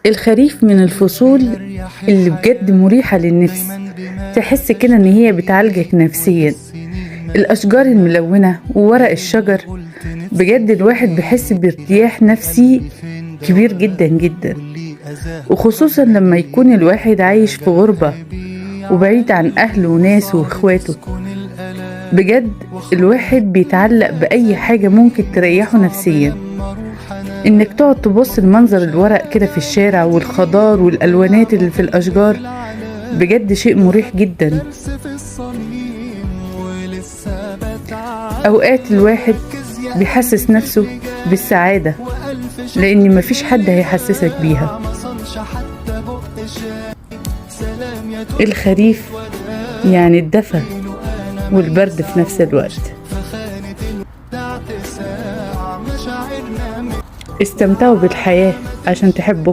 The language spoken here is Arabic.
الخريف من الفصول اللي بجد مريحة للنفس، تحس كده ان هي بتعالجك نفسيا. الاشجار الملونة وورق الشجر، بجد الواحد بيحس بارتياح نفسي كبير جدا جدا، وخصوصا لما يكون الواحد عايش في غربة وبعيد عن اهله وناسه واخواته. بجد الواحد بيتعلق بأي حاجة ممكن تريحه نفسيا. انك تقعد تبص لمنظر الورق كده في الشارع والخضار والالوانات اللي في الاشجار، بجد شيء مريح جدا. اوقات الواحد بيحسس نفسه بالسعادة لان مفيش حد هيحسسك بيها. الخريف يعني الدفى والبرد في نفس الوقت. استمتعوا بالحياة عشان تحبوا